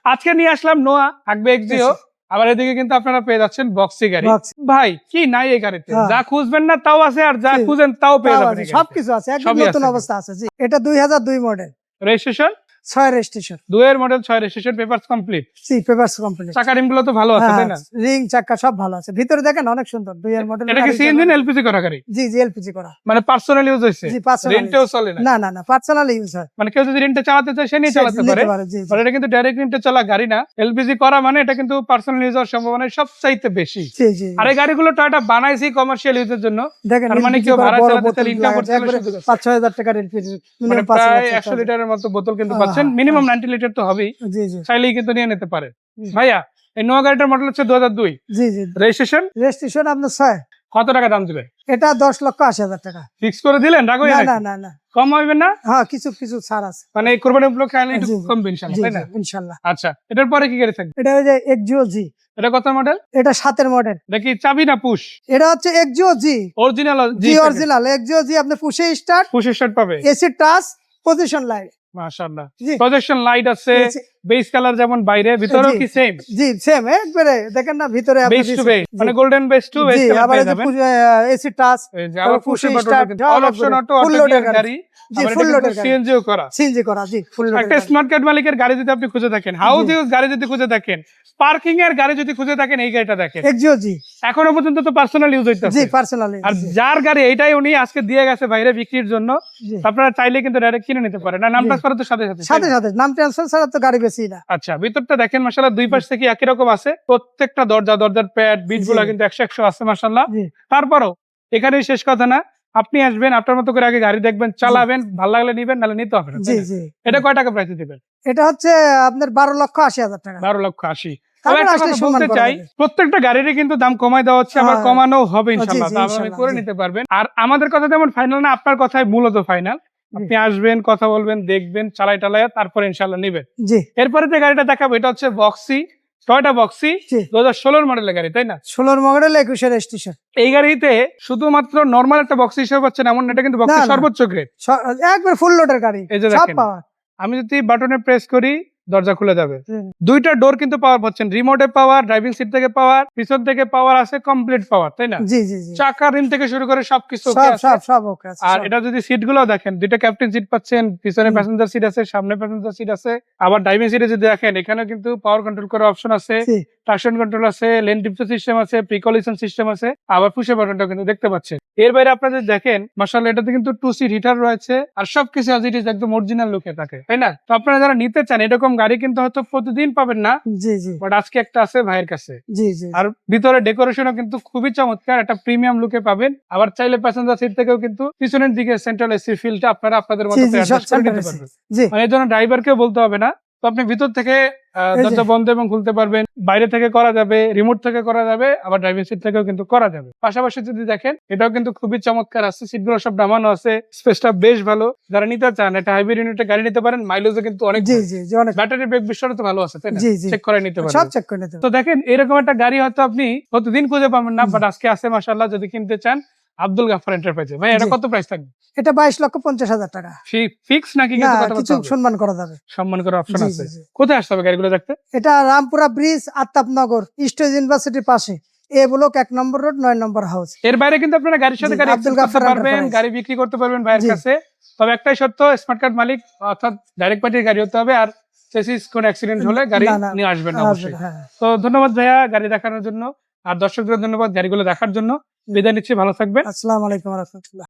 আজকে নিয়ে আসলাম নোয়া, থাকবে এক্সিও, আবার এদিকে কিন্তু আপনারা পেয়ে যাচ্ছেন বক্সি গাড়ি। ভাই কি নাই এই গাড়িতে, যা খুঁজবেন না তাও আছে, আর যা খুঁজেন তাও পেয়ে যাবেন, সবকিছু আছে, একদম নতুন অবস্থা আছে। জি, এটা 2002 মডেল, রেজিস্ট্রেশন 6 রেজিস্ট্রেশন, 2 এর মডেল, 6 রেজিস্ট্রেশন, পেপারস কমপ্লিট। জি, পেপারস কমপ্লিট। চাকা রিমগুলো তো ভালো আছে, তাই না? রিং চাকা সব ভালো আছে, ভিতরে দেখেন অনেক সুন্দর। 2 এর মডেল। এটা কি সিএনজি না এলপিজি করা গাড়ি? জি জি, এলপিজি করা, মানে পার্সোনাল ইউজ হইছে? জি, পার্সোনাল। রেন্টেও চলে না? না না না, পার্সোনাল ইউজ হয়। মানে কেউ যদি রেন্টে চালাতে চায় সে নিয়ে চালাতে পারে। আর এটা কিন্তু ডাইরেক্ট রেন্টে চলা গাড়ি না, এলপিজি করা, মানে এটা কিন্তু পার্সোনাল ইউজ হওয়ার সম্ভাবনা সবচাইতে বেশি। জি জি। আর এই গাড়িগুলো টয়োটা বানাইছে কমার্শিয়াল ইউজের জন্য। দেখেন, তার মানে কেউ ভাড়া চালাতে চাইলে ইনকাম করতে পারবে 5-6 হাজার টাকার এলপিজি, মানে প্রায় 100 লিটারের মতো বোতল কিন্তু পাচ্ছেন, মিনিমাম 90 লিটার তো হবেই। জি জি, চাইলেই কিন্তু নিয়ে নিতে পারে। ভাইয়া এই নোয়া গাড়িটার মডেল হচ্ছে 2002। জি জি। রেজিস্ট্রেশন? রেজিস্ট্রেশন আপনার 6। কত টাকা দাম দিবে? এটা 10,80,000 টাকা। ফিক্স করে দিলেন? রাখো না না না না, কম হবে না? হ্যাঁ, কিছু কিছু ছাড় আছে, মানে কোরবানি উপলক্ষে আইলে একটু কমবে ইনশাআল্লাহ, তাই না? ইনশাআল্লাহ। আচ্ছা, এটার পরে কি গাড়ি থাকবে? এটা ওই যে এক্সিও জি। এটা কত মডেল? এটা 7 এর মডেল। দেখি চাবি না পুশ? এটা হচ্ছে এক্সিও জি অরিজিনাল। জি, অরিজিনাল এক্সিও জি। আপনি পুশে স্টার্ট, পুশ স্টার্ট পাবে, এসি টাচ, পজিশন লাইট, মাশাআল্লাহ। প্রজেকশন লাইট আছে, বেস কালার যেমন বাইরে, ভিতরেও কি সেম? জি সেম, একবারে দেখেন না, ভিতরে বেস টু বেস, মানে golden base to base colour পেয়ে যাবেন। এসি টাচ, আবার push button, all option auto, full লোডের গাড়ি। জি, ফুল লোডের সিএনজিও করা, সিএনজি করা। জি, ফুল লোডের। একটা স্মার্ট কার্ড মালিকের গাড়ি যদি আপনি খুঁজে থাকেন, হাউস ইউজ গাড়ি যদি খুঁজে থাকেন, পার্কিং এর গাড়ি যদি খুঁজে থাকেন, এই গাড়িটা দেখেন। এক্সিও জি এখনো পর্যন্ত তো পার্সোনাল ইউজ হইতাছে। জি, পার্সোনাল। আর যার গাড়ি এইটাই উনি আজকে দিয়ে গেছে বাইরে বিক্রির জন্য, আপনারা চাইলে কিন্তু ডাইরেক্ট কিনে নিতে পারেন। না, নাম ট্রান্সফার তো সাথে সাথে সাথে নাম ট্রান্সফার ছাড়া তো গাড়ি বেশি না। আচ্ছা, ভিতরটা দেখেন মাশাআল্লাহ, দুই পাশ থেকে একই রকম আছে। প্রত্যেকটা দরজার প্যাড বিটগুলো কিন্তু 100 আছে মাশাআল্লাহ। তারপরও এখানেই শেষ কথা না, আপনি আসবেন, আপনার মতো করে আগে গাড়ি দেখবেন, চালাবেন, ভালো লাগলে নিবেন, নাহলে নিতে হবে না। জি জি। এটা কয় টাকা প্রাইস দিবেন? এটা হচ্ছে আপনার 12,80,000 টাকা। 12,80,000। বলতে চাই প্রত্যেকটা গাড়িরই কিন্তু দাম কমাই দেওয়া হচ্ছে, আবার কমানো হবে ইনশাআল্লাহ, আপনি করে নিতে পারবেন। আর আমাদের কথা যেমন ফাইনাল না, আপনার কথাই মূলত ফাইনাল। আপনি আসবেন, কথা বলবেন, দেখবেন, চালাই তারপরে ইনশাআল্লাহ নিবেন। এরপরে যে গাড়িটা দেখাবো এটা হচ্ছে বক্সি, টয়োটা বক্সি 2016 মডেলের গাড়ি, তাই না? 16 মডেল, 21 রেজিস্ট্রেশন। এই গাড়িতে শুধুমাত্র নরমাল একটা বক্সি হিসেবে পাচ্ছেন এমন, এটা কিন্তু বক্সি সর্বোচ্চ গ্রেড, একবার ফুল লোডের গাড়ি। এই যে দেখেন, আমি যদি বাটনে প্রেস করি দরজা খুলে যাবে। দুইটা ডোর কিন্তু পাওয়ার পাচ্ছেন, রিমোটে পাওয়ার, ড্রাইভিং সিট থেকে পাওয়ার, পিছন থেকে পাওয়ার আছে, কমপ্লিট পাওয়ার, তাই না? জি জি জি। চাকা রিম থেকে শুরু করে সবকিছু সব ওকে আছে। আর এটা যদি সিট গুলো দেখেন, দুইটা ক্যাপ্টেন সিট পাচ্ছেন, পিছনে প্যাসেঞ্জার সিট আছে, সামনে প্যাসেঞ্জার সিট আছে। আবার ড্রাইভিং সিটে যদি দেখেন, এখানে কিন্তু পাওয়ার কন্ট্রোল করার অপশন আছে, ট্রাকশন কন্ট্রোল আছে, লেন ডিফ্ট সিস্টেম আছে, প্রিকলিশন সিস্টেম আছে, আবার পুশে বাটনটাও কিন্তু দেখতে পাচ্ছেন। এর বাইরে আপনারা যদি দেখেন মাশাআল্লাহ, এটাতে কিন্তু 2 সিট হিটার রয়েছে, আর সবকিছু অ্যাজ ইট ইজ একদম অরিজিনাল লুকে থাকে, তাই না? তো আপনারা যারা নিতে চান, এরকম গাড়ি কিন্তু হয়তো প্রতিদিন পাবেন না, জি জি, বাট আজকে একটা আছে ভাইয়ের কাছে। জি জি। আর ভিতরে ডেকোরেশনও কিন্তু খুবই চমৎকার, একটা প্রিমিয়াম লুকে পাবেন। আবার চাইলে প্যাসেঞ্জার সিট থেকেও কিন্তু পিছনের দিকে সেন্ট্রাল এসি ফিলটা আপনারা আপনাদের মতো অ্যাডজাস্ট করে নিতে পারবেন। মানে এই জন্য ড্রাইভারকেও বলতে হবে না। তো আপনি ভিতর থেকে দরজা বন্ধ এবং খুলতে পারবেন, বাইরে থেকে করা যাবে, রিমোট থেকে করা যাবে, আবার ড্রাইভিং সিট থেকেও কিন্তু করা যাবে। পাশাপাশি যদি দেখেন, এটাও কিন্তু খুবই চমৎকার আছে, সিটগুলো সব নামানো আছে, স্পেসটা বেশ ভালো। যারা নিতে চান একটা হাইব্রিড ইউনিটের গাড়ি নিতে পারেন, মাইলেজও কিন্তু অনেক। জি জি, অনেক। ব্যাটারি ব্যাক বিষয়টা তো ভালো আছে, তাই না? চেক করে নিতে পারবেন, সব চেক করে নিতে পারবেন। তো দেখেন এরকম একটা গাড়ি হয়তো আপনি প্রতিদিন খুঁজে পাবেন না, বাট আজকে আছে মাশাআল্লাহ। যদি কিনতে চান, আব্দুল গাফফার এন্টারপ্রাইজে। ভাই এটা কত প্রাইস থাকবে? এটা 22,50,000 টাকা। ফিক্স নাকি কিছু সম্মান করা যাবে? সম্মান করার অপশন আছে। কোথায় আসতে হবে গাড়িগুলো দেখতে? এটা রামপুরা ব্রিজ, আতাপনগর, স্টেজ ইউনিভার্সিটির পাশে, এ ব্লক 1 নম্বর রোড, 9 নম্বর হাউস। এর বাইরে কিন্তু আপনারা গাড়ির সাথে গাড়ি আব্দুল গাফফার পারবেন, গাড়ি বিক্রি করতে পারবেন ভাইয়ের কাছে। তবে একটাই সত্য, স্মার্ট কার্ড মালিক অর্থাৎ ডাইরেক্ট পার্টির গাড়ি হতে হবে, আর চেসিস কোন অ্যাক্সিডেন্ট হলে গাড়ি নিয়ে আসবেন অবশ্যই। তো ধন্যবাদ ভাইয়া গাড়ি দেখানোর জন্য, আর দর্শকদের ধন্যবাদ গাড়িগুলো দেখার জন্য। বিদায় নিচ্ছি, ভালো থাকবেন। আসসালামু আলাইকুম ওয়া রাহমাতুল্লাহ।